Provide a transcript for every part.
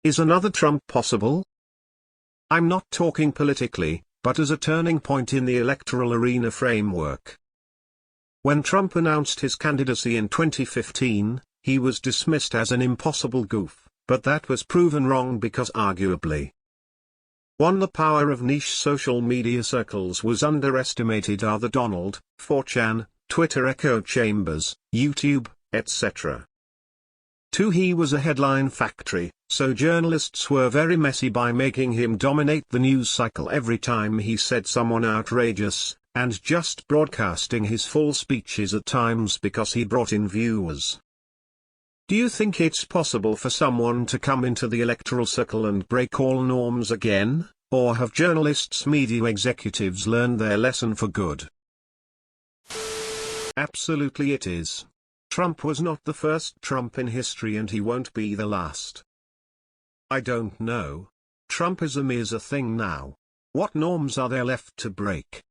Is another Trump possible? I'm not talking politically, but as a turning point in the electoral arena framework. When Trump announced his candidacy in 2015, he was dismissed as an impossible goof, but that was proven wrong because arguably the power of niche social media circles was underestimated are the Donald, 4chan, Twitter echo chambers, YouTube, etc. 2. He was a headline factory, so journalists were very messy by making him dominate the news cycle every time he said someone outrageous, and just broadcasting his full speeches at times because he brought in viewers. Do you think it's possible for someone to come into the electoral circle and break all norms again, or have journalists, media executives learned their lesson for good? Absolutely it is. Trump was not the first Trump in history and he won't be the last. I don't know. Trumpism is a thing now. What norms are there left to break?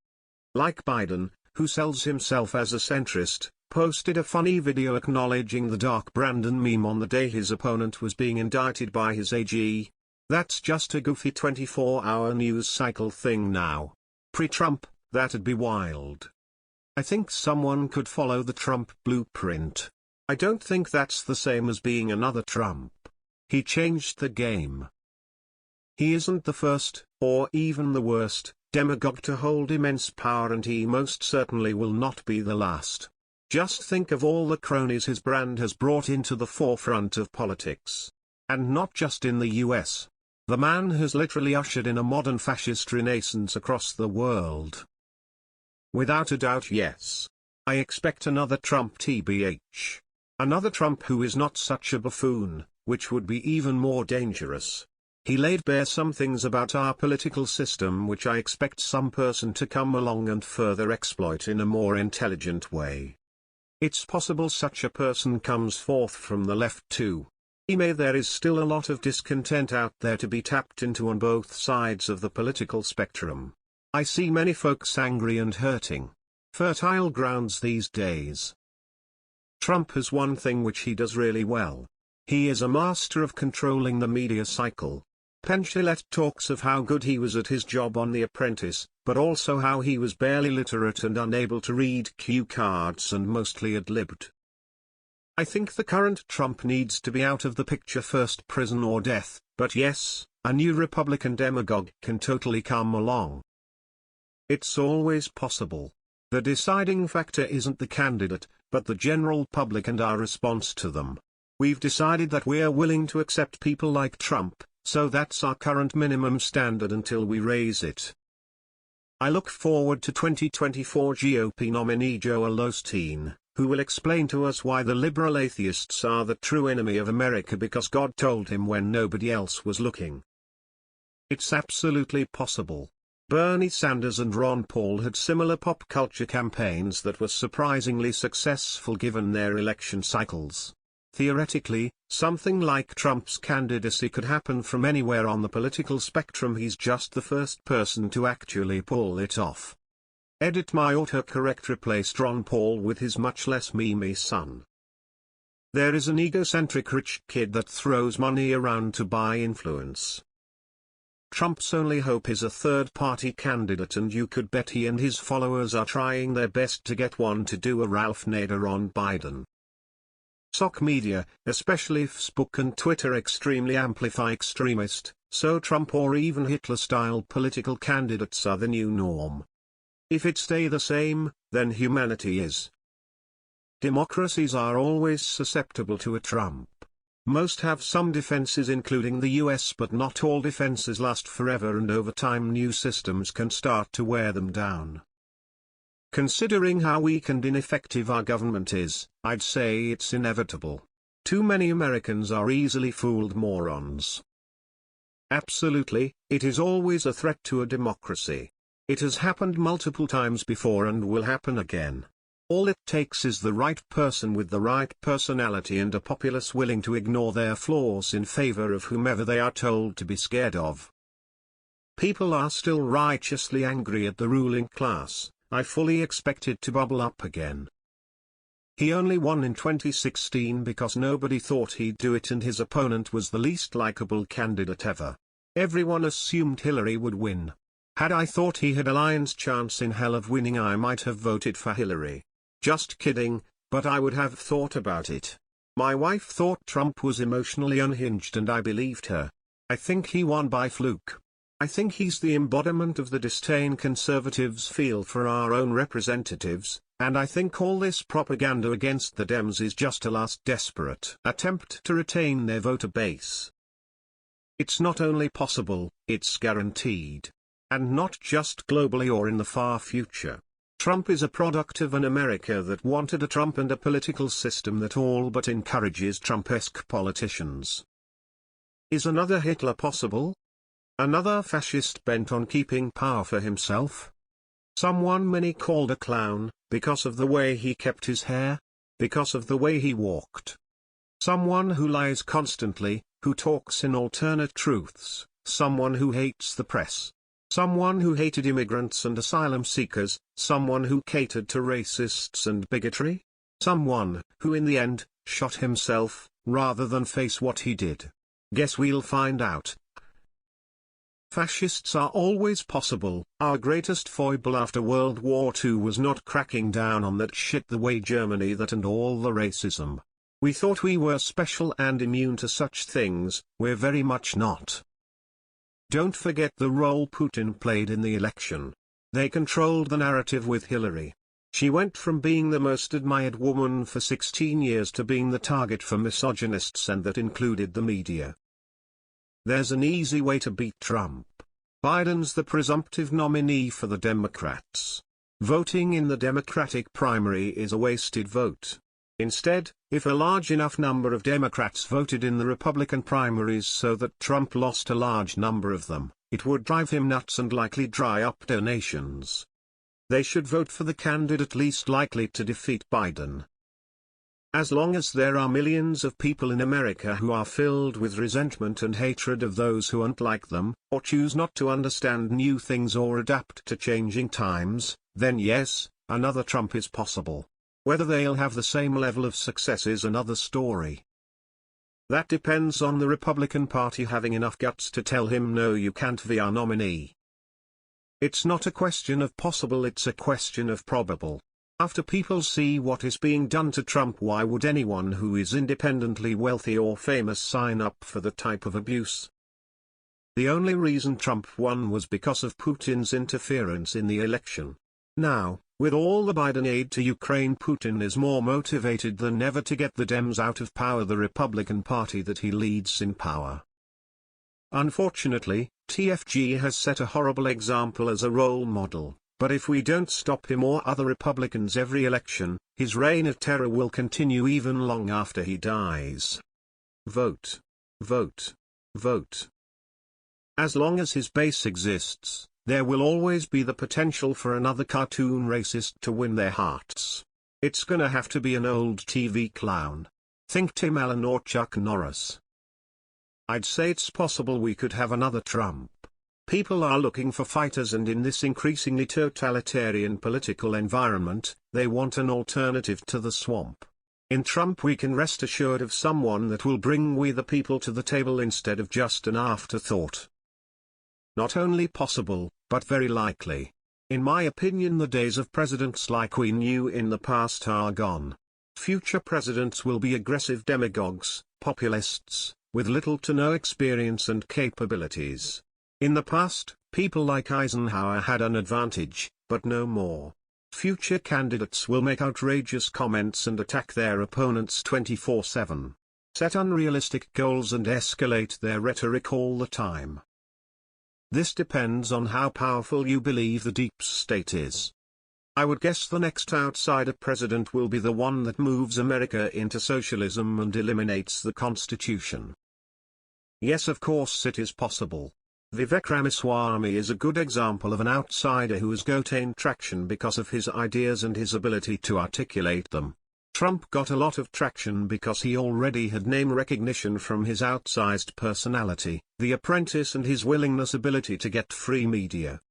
Like Biden, who sells himself as a centrist, posted a funny video acknowledging the Dark Brandon meme on the day his opponent was being indicted by his AG. That's just a goofy 24-hour news cycle thing now. Pre-Trump, that'd be wild. I think someone could follow the Trump blueprint. I don't think that's the same as being another Trump. He changed the game. He isn't the first, or even the worst, demagogue to hold immense power, and he most certainly will not be the last. Just think of all the cronies his brand has brought into the forefront of politics. And not just in the US. The man has literally ushered in a modern fascist renaissance across the world. Without a doubt, yes. I expect another Trump tbh. Another Trump who is not such a buffoon, which would be even more dangerous. He laid bare some things about our political system which I expect some person to come along and further exploit in a more intelligent way. It's possible such a person comes forth from the left too. There is still a lot of discontent out there to be tapped into on both sides of the political spectrum. I see many folks angry and hurting. Fertile grounds these days. Trump has one thing which he does really well. He is a master of controlling the media cycle. Penchillette talks of how good he was at his job on The Apprentice, but also how he was barely literate and unable to read cue cards and mostly ad-libbed. I think the current Trump needs to be out of the picture first, prison or death, but yes, a new Republican demagogue can totally come along. It's always possible. The deciding factor isn't the candidate, but the general public and our response to them. We've decided that we're willing to accept people like Trump, so that's our current minimum standard until we raise it. I look forward to 2024 GOP nominee Joel Osteen, who will explain to us why the liberal atheists are the true enemy of America because God told him when nobody else was looking. It's absolutely possible. Bernie Sanders and Ron Paul had similar pop culture campaigns that were surprisingly successful given their election cycles. Theoretically, something like Trump's candidacy could happen from anywhere on the political spectrum. He's just the first person to actually pull it off. Edit my autocorrect replaced Ron Paul with his much less memey son. There is an egocentric rich kid that throws money around to buy influence. Trump's only hope is a third-party candidate, and you could bet he and his followers are trying their best to get one to do a Ralph Nader on Biden. Sock media, especially Facebook and Twitter, extremely amplify extremist, so Trump or even Hitler-style political candidates are the new norm. If it stay the same, then humanity is. Democracies are always susceptible to a Trump. Most have some defenses including the US, but not all defenses last forever, and over time new systems can start to wear them down. Considering how weak and ineffective our government is, I'd say it's inevitable. Too many Americans are easily fooled morons. Absolutely, it is always a threat to a democracy. It has happened multiple times before and will happen again. All it takes is the right person with the right personality and a populace willing to ignore their flaws in favor of whomever they are told to be scared of. People are still righteously angry at the ruling class. I fully expect it to bubble up again. He only won in 2016 because nobody thought he'd do it and his opponent was the least likable candidate ever. Everyone assumed Hillary would win. Had I thought he had a lion's chance in hell of winning, I might have voted for Hillary. Just kidding, but I would have thought about it. My wife thought Trump was emotionally unhinged and I believed her. I think he won by fluke. I think he's the embodiment of the disdain conservatives feel for our own representatives, and I think all this propaganda against the Dems is just a last desperate attempt to retain their voter base. It's not only possible, it's guaranteed. And not just globally or in the far future. Trump is a product of an America that wanted a Trump and a political system that all but encourages Trump-esque politicians. Is another Hitler possible? Another fascist bent on keeping power for himself? Someone many called a clown, because of the way he kept his hair? Because of the way he walked? Someone who lies constantly, who talks in alternate truths, someone who hates the press? Someone who hated immigrants and asylum seekers, someone who catered to racists and bigotry? Someone who in the end, shot himself, rather than face what he did? Guess we'll find out. Fascists are always possible. Our greatest foible after World War II was not cracking down on that shit the way Germany that and all the racism. We thought we were special and immune to such things, we're very much not. Don't forget the role Putin played in the election. They controlled the narrative with Hillary. She went from being the most admired woman for 16 years to being the target for misogynists, and that included the media. There's an easy way to beat Trump. Biden's the presumptive nominee for the Democrats. Voting in the Democratic primary is a wasted vote. Instead, if a large enough number of Democrats voted in the Republican primaries so that Trump lost a large number of them, it would drive him nuts and likely dry up donations. They should vote for the candidate least likely to defeat Biden. As long as there are millions of people in America who are filled with resentment and hatred of those who aren't like them, or choose not to understand new things or adapt to changing times, then yes, another Trump is possible. Whether they'll have the same level of success is another story. That depends on the Republican Party having enough guts to tell him no, you can't be our nominee. It's not a question of possible, it's a question of probable. After people see what is being done to Trump, why would anyone who is independently wealthy or famous sign up for the type of abuse? The only reason Trump won was because of Putin's interference in the election. Now, with all the Biden aid to Ukraine, Putin is more motivated than ever to get the Dems out of power, the Republican Party that he leads in power. Unfortunately, TFG has set a horrible example as a role model, but if we don't stop him or other Republicans every election, his reign of terror will continue even long after he dies. Vote. Vote. Vote. As long as his base exists, there will always be the potential for another cartoon racist to win their hearts. It's gonna have to be an old TV clown. Think Tim Allen or Chuck Norris. I'd say it's possible we could have another Trump. People are looking for fighters, and in this increasingly totalitarian political environment, they want an alternative to the swamp. In Trump we can rest assured of someone that will bring we the people to the table instead of just an afterthought. Not only possible, but very likely. In my opinion, the days of presidents like we knew in the past are gone. Future presidents will be aggressive demagogues, populists, with little to no experience and capabilities. In the past, people like Eisenhower had an advantage, but no more. Future candidates will make outrageous comments and attack their opponents 24/7. Set unrealistic goals and escalate their rhetoric all the time. This depends on how powerful you believe the deep state is. I would guess the next outsider president will be the one that moves America into socialism and eliminates the Constitution. Yes, of course it is possible. Vivek Ramaswamy is a good example of an outsider who has gained traction because of his ideas and his ability to articulate them. Trump got a lot of traction because he already had name recognition from his outsized personality, The Apprentice, and his ability to get free media.